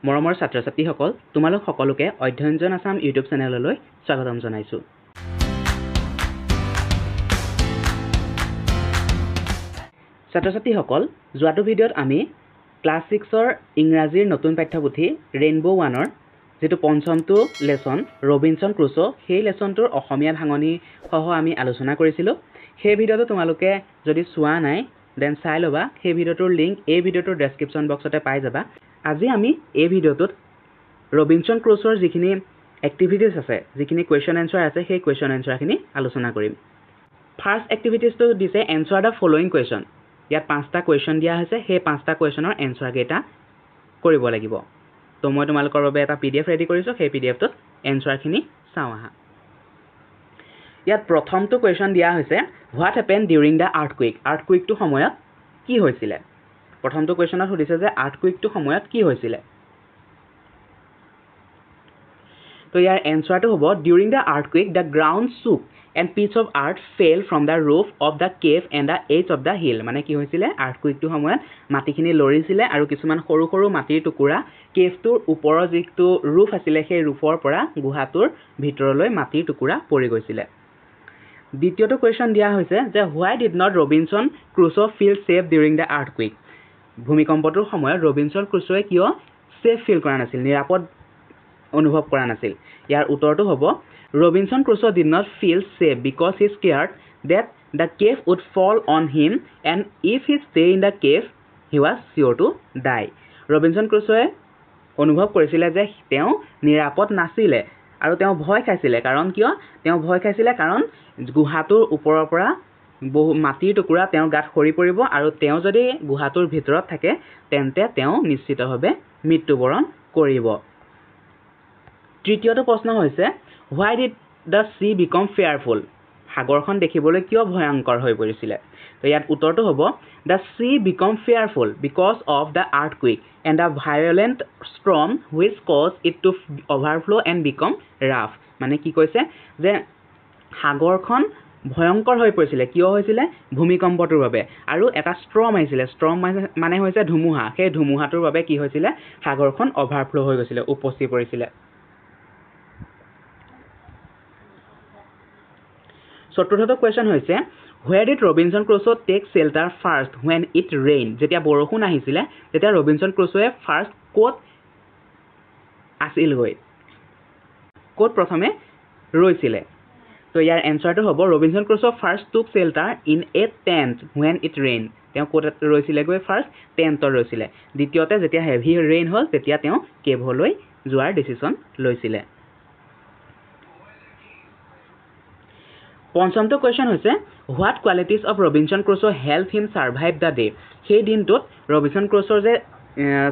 মৰমৰ ছাত্ৰ-ছাত্ৰীসকল তোমালোক সকলোকে অধ্যয়নজন আসাম ইউটিউব চেনেললৈ স্বাগতম জনাইছো। ছাত্ৰ-ছাত্ৰীসকল যোৱাটো ভিডিঅ'ত আমি ক্লাছ 6ৰ ইংৰাজীৰ নতুন পাঠ্যপুথি ৰেইনবো 1ৰ যেটো পঞ্চমটো লেসন ৰবিনসন ক্ৰুছো সেই লেসনটোৰ অসমীয়া ভাঙনি সহ আমি আলোচনা কৰিছিলো। সেই ভিডিঅ'টো তোমালোকে যদি চোৱা নাই দেন চাই লবা। সেই ভিডিঅ'টোৰ লিংক এই ভিডিঅ'টোৰ ডেসক্ৰিপচন বক্সতে পাই যাবা। আজি আমি এই ভিডিঅ'টোত ৰবিনসন ক্ৰুছোৰ যিখিনি এক্টিভিটিজ আছে, যিখিনি কোৱেশ্চন এনসাৰ আছে, সেই কোৱেশ্চন এনসাৰখিনি আলোচনা কৰিম। ফাৰ্স্ট এক্টিভিটিজটো দিছে এনসাৰ দা ফলোইং কোৱেশ্চন। ইয়াত 5টা কোৱেশ্চন দিয়া হৈছে, সেই 5টা কোৱেশ্চনৰ এনসাৰ কেইটা কৰিব লাগিব। তো মই তোমালোকৰ বাবে এটা পিডিএফ ৰেডি কৰিছো, সেই পিডিএফটোত এনসাৰখিনি চাও আহা। ইয়াত প্ৰথমটো কোৱেশ্চন দিয়া হৈছে হোৱাট হেপেন ডিউৰিং দা আৰ্থকুইক। আৰ্থকুইকটো সময়ত কি হৈছিলে? প্ৰথমটো কোৱেশ্চনত সুধিছে যে আৰ্থকুইকটো সময়ত কি হৈছিলে। তো ইয়াৰ এনসাৰটো হ'ব ডিউৰিং দা আৰ্থকুইক দা গ্ৰাউণ্ড শুক and piece of earth fell from the roof of the cave and the edge of the hill। মানে কি হৈছিলে? আৰ্থকুইকটো সময়ত মাটিখিনি লৰিছিলে আৰু কিছুমান সৰু সৰু মাটিৰ টুকুৰা কেভটোৰ ওপৰৰ যিটো ৰূফ আছিলে সেই ৰূফৰ পৰা গুহাটোৰ ভিতৰলৈ মাটিৰ টুকুৰা পৰি গৈছিলে। দ্বিতীয়টো কোৱেশ্চন দিয়া হৈছে যে why did not Robinson Crusoe feel safe during the earthquake। ভূমিকম্পটোৰ সময়ত ৰবিনসন ক্ৰুছোৱে কিয় সেফ ফিল কৰা নাছিল, নিৰাপদ অনুভৱ কৰা নাছিল? ইয়াৰ উত্তৰটো হ'ব Robinson Crusoe did not feel safe because he scared that the cave would fall on him and if he stayed in the cave he was sure to die। ৰবিনসন ক্ৰুছোৱে অনুভৱ কৰিছিলে যে তেওঁ নিৰাপদ নাছিলে আৰু তেওঁ ভয় খাইছিলে। কাৰণ কিয় তেওঁ ভয় খাইছিলে? কাৰণ গুহাটোৰ ওপৰৰ পৰা বহু মাটিৰ টুকুৰা তেওঁৰ গাত সৰি পৰিব আৰু তেওঁ যদি গুহাটোৰ ভিতৰত থাকে তেন্তে তেওঁ নিশ্চিতভাৱে মৃত্যুবৰণ কৰিব। তৃতীয়টো প্ৰশ্ন হৈছে why did the sea become fearful। সাগৰখন দেখিবলৈ কিয় ভয়ংকৰ হৈ পৰিছিলে? তো ইয়াত উত্তৰটো হ'ব the sea become fearful because of the earthquake and the violent storm which caused it to overflow and become rough। মানে কি কৈছে যে সাগৰখন ভয়ংকৰ হৈ পৰিছিলে কিয় হৈছিলে? ভূমিকম্পটোৰ বাবে আৰু এটা ষ্ট্ৰম আহিছিলে। ষ্ট্ৰম মানে হৈছে ধুমুহা। সেই ধুমুহাটোৰ বাবে কি হৈছিলে? সাগৰখন অভাৰফ্লো হৈ গৈছিলে, উপচি পৰিছিলে। চতুৰ্থটো কোৱেশ্চন হৈছে where did Robinson Crusoe take shelter first when it rained। যেতিয়া বৰষুণ আহিছিলে তেতিয়া ৰবিনসন ক্ৰুছোৱে ফাৰ্ষ্ট ক'ত আছিলগৈ, ক'ত প্ৰথমে ৰৈছিলে? তো ইয়াৰ এনসাৰটো হ'ব ৰবিনসন ক্ৰুছোe first took shelter in a tent when it rained। তেওঁ ক'ত ৰৈছিলেগৈ? ফাৰ্ষ্ট টেণ্টত ৰৈছিলে। দ্বিতীয়তে যেতিয়া হেভি ৰেইন হ'ল তেতিয়া তেওঁ কেভলৈ যোৱাৰ ডিচিশ্যন লৈছিলে। পঞ্চমটো কোৱেশ্চন হৈছে what qualities of Robinson Crusoe help him survive the day. সেই দিনটোত ৰবিনসন ক্ৰুছোৰ যে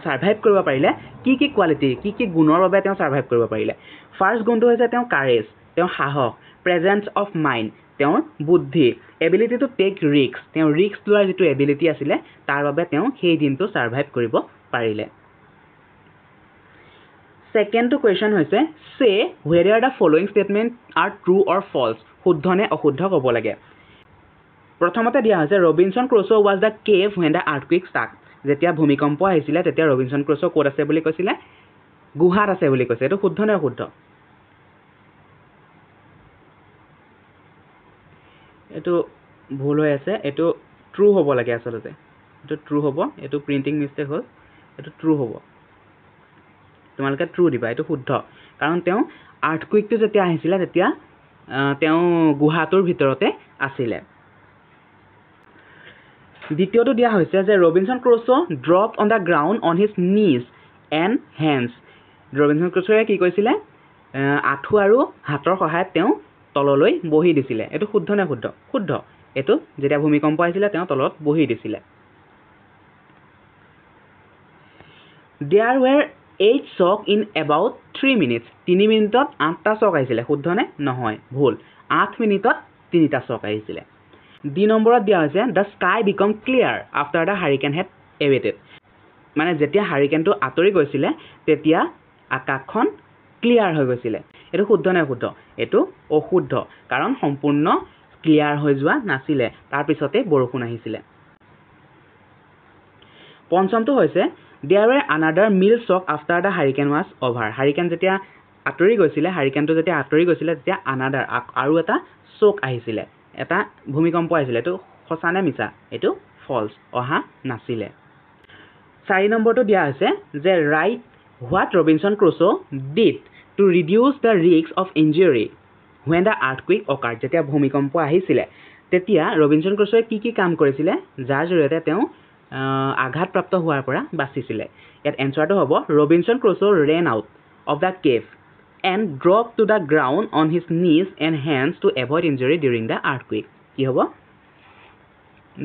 ছাৰ্ভাইভ কৰিব পাৰিলে কি কি কোৱালিটি, কি কি গুণৰ বাবে তেওঁ ছাৰ্ভাইভ কৰিব পাৰিলে? ফাৰ্ষ্ট গুণটো হৈছে তেওঁ কাৰেজ, তেওঁ সাহস, প্ৰেজেন্স অফ মাইণ্ড, তেওঁৰ বুদ্ধি, এবিলিটি টু টেক ৰিস্ক, তেওঁ ৰিস্ক লোৱাৰ যিটো এবিলিটি আছিলে তাৰ বাবে তেওঁ সেই দিনটো ছাৰ্ভাইভ কৰিব পাৰিলে। ছেকেণ্ডটো কুৱেশ্চন হৈছে সে whether the following statement are true or false। শুদ্ধ নে অশুদ্ধ ক'ব লাগে। প্ৰথমতে দিয়া হৈছে ৰবিনসন ক্ৰুছোe was the cave when the earthquake struck। যেতিয়া ভূমিকম্প আহিছিলে তেতিয়া ৰবিনসন ক্ৰুছোe ক'ত আছে বুলি কৈছিলে? গুহাত আছে বুলি কৈছে। এইটো শুদ্ধ নে অশুদ্ধ? এইটো ভুল হৈ আছে, এইটো ট্ৰু হ'ব লাগে আচলতে। এইটো ট্ৰু হ'ব, এইটো প্ৰিণ্টিং মিষ্টেক হ'ল, এইটো ট্ৰু হ'ব। তোমালোকে ট্ৰু দিবা, এইটো শুদ্ধ। কাৰণ তেওঁ আৰ্থকুইকটো যেতিয়া আহিছিলে তেতিয়া তেওঁ গুহাটোৰ ভিতৰতে আছিলে। দ্বিতীয়টো দিয়া হৈছে যে Robinson Crusoe drop on the ground on his knees and hands. Robinson ক্ৰুছোৱে কি কৈছিলে? আঁঠু আৰু হাতৰ সহায়ত তেওঁ তললৈ বহি দিছিলে। এইটো শুদ্ধ নে শুদ্ধ? শুদ্ধ। এইটো যেতিয়া ভূমিকম্প আহিছিলে তেওঁ তলত বহি দিছিলে। There were 8 shock in about 3 minutes। 3 মিনিটত 8টা শ্বক আহিছিলে। শুদ্ধ নে? নহয়, ভুল। 8 মিনিটত 3টা শ্বক আহিছিলে। দুই নম্বৰত দিয়া হৈছে the sky become clear after the hurricane had abated. মানে যেতিয়া হাৰিকেনটো আঁতৰি গৈছিলে তেতিয়া আকাশখন ক্লিয়াৰ হৈ গৈছিলে। এইটো শুদ্ধ নে অশুদ্ধ? এইটো অশুদ্ধ, কাৰণ সম্পূৰ্ণ ক্লিয়াৰ হৈ যোৱা নাছিলে, তাৰপিছতে বৰষুণ আহিছিলে। পঞ্চমটো হৈছে There were another mild shock after the hurricane was over. Hurricane যেতিয়া আঁতৰি গৈছিলে, হাৰিকেনটো যেতিয়া আঁতৰি গৈছিলে তেতিয়া another আৰু এটা shock আহিছিলে, এটা ভূমিকম্প আহিছিলে। এইটো সঁচা নে মিছা? এইটো false, অহা নাছিলে। 4 নম্বৰটো দিয়া আছে যে write what Robinson Crusoe did to reduce the risk of injury when the earthquake occurred. যেতিয়া ভূমিকম্প আহিছিলে তেতিয়া ৰবিনসন ক্ৰুছয়ে কি কাম কৰিছিলে যাৰ জৰিয়তে তেওঁ আঘাতপ্ৰাপ্ত হোৱাৰ পৰা বাচিছিলে। ইয়াত এনসাৰটো হ'ব ৰবিনসন ক্ৰুছো ran out of the cave and dropped to the ground on his knees and hands to avoid injury during the earthquake. কি হ'ব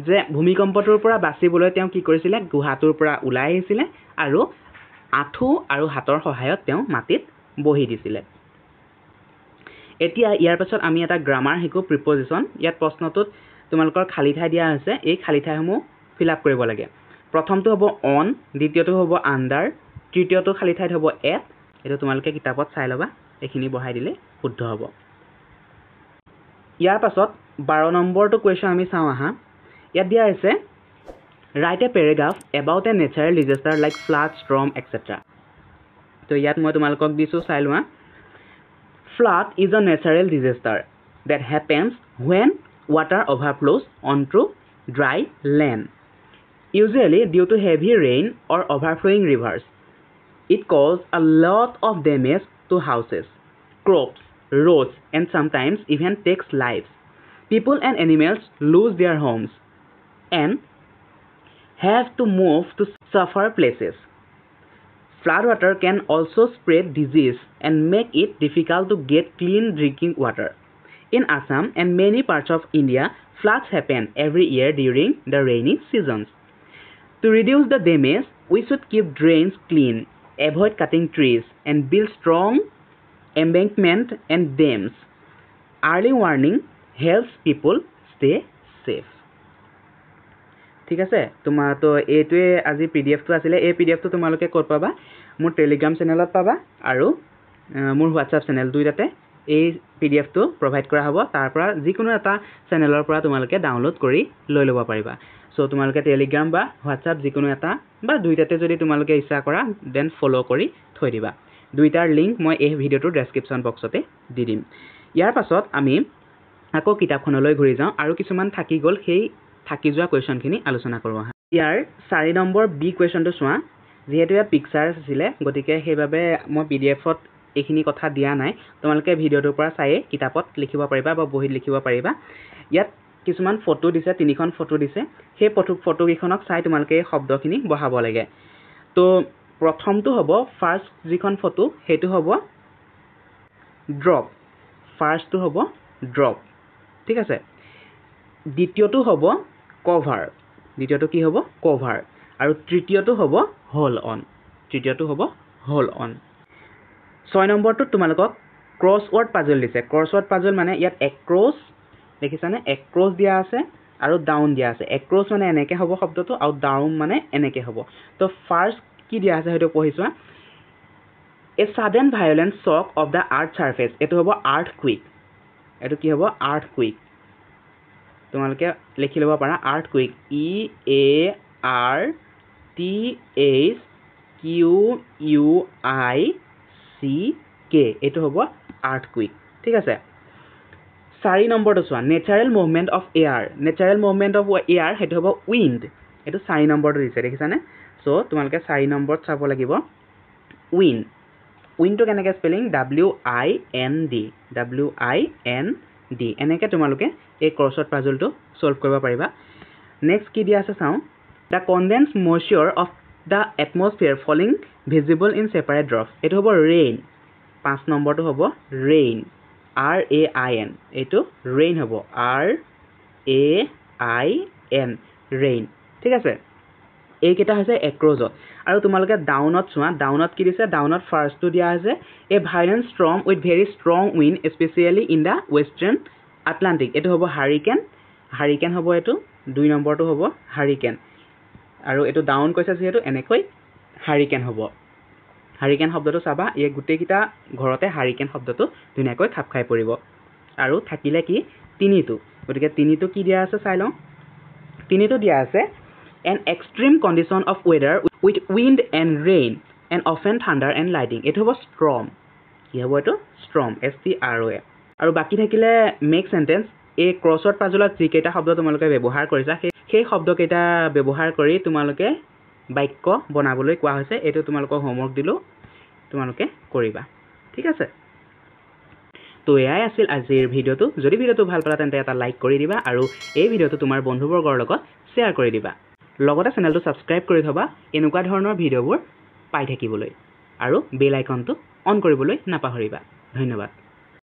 যে ভূমিকম্পটোৰ পৰা বাচিবলৈ তেওঁ কি কৰিছিলে গুহাটোৰ পৰা ওলাই আহিছিলে আৰু আঁঠু আৰু হাতৰ সহায়ত তেওঁ মাটিত বহি দিছিলে। এতিয়া ইয়াৰ পাছত আমি এটা গ্ৰামাৰ শিকো প্ৰিপজিশন। ইয়াত প্ৰশ্নটোত তোমালোকৰ খালি ঠাই দিয়া আছে, এই খালি ঠাইসমূহ ফিল আপ কৰিব লাগে। প্ৰথমটো হ'ব অন, দ্বিতীয়টো হ'ব আণ্ডাৰ, তৃতীয়টো খালি ঠাইত হ'ব এট। এইটো তোমালোকে কিতাপত চাই ল'বা, এইখিনি বহাই দিলে শুদ্ধ হ'ব। ইয়াৰ পাছত 12 নম্বৰটো কুৱেশ্যন আমি চাওঁ আহা। ইয়াত দিয়া আছে right A paragraph about A natural disaster like flood, storm etcetera. তো ইয়াত মই তোমালোকক দিছোঁ, চাই লোৱা। Flood is a natural disaster that happens when water overflows onto dry land, usually due to heavy rain or overflowing rivers. It causes a lot of damage to houses, crops, roads, and sometimes even takes lives. People and animals lose their homes and have to move to safer places. Floodwater can also spread disease and make it difficult to get clean drinking water. In Assam and many parts of India, floods happen every year during the rainy seasons. To reduce the damage, we should keep drains clean, avoid cutting trees, and build strong embankments and dams. Early warning helps people stay safe. ঠিক আছে, তোমাৰ তো এইটোৱে আজি পিডিএফটো আছিলে। এই পিডিএফটো তোমালোকে ক'ত পাবা? মোৰ টেলিগ্ৰাম চেনেলত পাবা আৰু মোৰ হোৱাটছআপ চেনেল দুইটাতে এই পিডিএফটো প্ৰভাইড কৰা হ'ব। তাৰ পৰা যিকোনো এটা চেনেলৰ পৰা তোমালোকে ডাউনলোড কৰি লৈ ল'ব পাৰিবা। সো তোমালোকে টেলিগ্ৰাম বা হোৱাটছআপ যিকোনো এটা বা দুইটাতে যদি তোমালোকে ইচ্ছা কৰা দেন ফ'ল' কৰি থৈ দিবা। দুইটাৰ লিংক মই এই ভিডিঅ'টোৰ ডেছক্ৰিপশ্যন বক্সতে দি দিম। ইয়াৰ পাছত আমি আকৌ কিতাপখনলৈ ঘূৰি যাওঁ আৰু কিছুমান থাকি গ'ল, সেই থাকি যোৱা কুৱেশ্যনখিনি আলোচনা কৰোঁ আহা। ইয়াৰ 4 নম্বৰ বি কুৱেশ্যনটো চোৱা। যিহেতু ইয়াত পিকচাৰ আছিলে গতিকে সেইবাবে মই পিডিএফত এইখিনি কথা দিয়া নাই, তোমালোকে ভিডিঅ'টোৰ পৰা চায়ে কিতাপত লিখিব পাৰিবা বা বহীত লিখিব পাৰিবা। ইয়াত কিছুমান ফটো দিছে, 3খন ফটো দিছে, সেই ফটোকেইখনক চাই তোমালোকে এই শব্দখিনি বহাব লাগে। তো প্ৰথমটো হ'ব ফাৰ্ষ্ট যিখন ফটো সেইটো হ'ব ড্ৰপ, ফাৰ্ষ্টটো হ'ব ড্ৰপ, ঠিক আছে। দ্বিতীয়টো হ'ব কভাৰ, দ্বিতীয়টো কি হ'ব কভাৰ, আৰু তৃতীয়টো হ'ব হোল অন, তৃতীয়টো হ'ব হোল অন। 6 নম্বৰটোত তোমালোকক ক্ৰছৱৰ্ড পাজল দিছে। ক্ৰছৱৰ্ড পাজল মানে ইয়াত এক্ৰছ দেখিছানে, এক্ৰছ দিয়া আছে আৰু ডাউন দিয়া আছে। এক্ৰছ মানে এনেকৈ হ'ব শব্দটো আৰু ডাউন মানে এনেকৈ হ'ব। তো ফাৰ্ষ্ট কি দিয়া আছে সেইটো পঢ়ি চোৱা। A sudden violent shock of the earth surface, এইটো হ'ব আৰ্থ কুইক, এইটো কি হ'ব আৰ্থ কুইক। তোমালোকে লিখি ল'ব পাৰা আৰ্থ কুইক, EARTHQUICK, এইটো হ'ব আৰ্থ কুইক, ঠিক আছে। 4 নম্বৰটো চোৱা, natural movement of air, natural movement of air সেইটো হ'ব উইণ্ড, এইটো 4 নম্বৰটো দিছে দেখিছানে। চ' তোমালোকে 4 নম্বৰত চাব লাগিব উইণ্ড। উইণ্ডটো কেনেকৈ স্পেলিং WIND, WIND, এনেকৈ তোমালোকে এই ক্ৰছৱৰ্ড পাজলটো ছল্ভ কৰিব পাৰিবা। নেক্সট কি দিয়া আছে চাওঁ। The condensed moisture of the atmosphere falling visible in separate drops, এইটো হ'ব ৰেইন। 5 নম্বৰটো হ'ব ৰেইন, RAIN, এইটো ৰেইন হ'ব RAIN, ৰেইন, ঠিক আছে। এইকেইটা হৈছে এক্ৰজত। আৰু তোমালোকে ডাউনত চোৱা, ডাউনত কি দিছে, ডাউনত ফাৰ্ষ্টটো দিয়া আছে a violent storm with very strong wind specially in the western Atlantic, এইটো হ'ব হাৰিকেন, হাৰিকেন হ'ব এইটো। 2 নম্বৰটো হ'ব হাৰিকেন, আৰু এইটো ডাউন কৈছে যিহেতু এনেকৈ হাৰিকেন হ'ব। হাৰিকেন শব্দটো চাবা, এই গোটেইকেইটা ঘৰতে হাৰিকেন শব্দটো ধুনীয়াকৈ খাপ খাই পৰিব। আৰু থাকিলে কি তিনিটো, গতিকে তিনিটো কি দিয়া আছে চাই লওঁ। তিনিটো দিয়া আছে an extreme condition of weather with wind and rain and often thunder and lightning এইটো হ'ব storm কি হ'ব এইটো storm S-T-R-O-M আৰু বাকি থাকিলে make sentence এই ক্ৰছৱৰ্ড পাজলত যিকেইটা শব্দ তোমালোকে ব্যৱহাৰ কৰিছা সেই শব্দকেইটা ব্যৱহাৰ কৰি তোমালোকে বাক্য বনাবলৈ কোৱা হৈছে এইটো তোমালোকক হোমৱৰ্ক দিলো তোমালোকে কৰিবা ঠিক আছে তো এয়াই আছিল আজিৰ ভিডিওটো যদি ভিডিওটো ভাল পালা তেন্তে এটা লাইক কৰি দিবা আৰু এই ভিডিওটো তোমাৰ বন্ধুবৰ্গৰ লগত শ্বেয়াৰ কৰি দিবা লগতে চেনেলটো সাবস্ক্ৰাইব কৰি থবা এনেকুৱা ধৰণৰ ভিডিওবোৰ পাই থাকিবলৈ আৰু বেল আইকনটো অন কৰিবলৈ নাপাহৰিবা ধন্যবাদ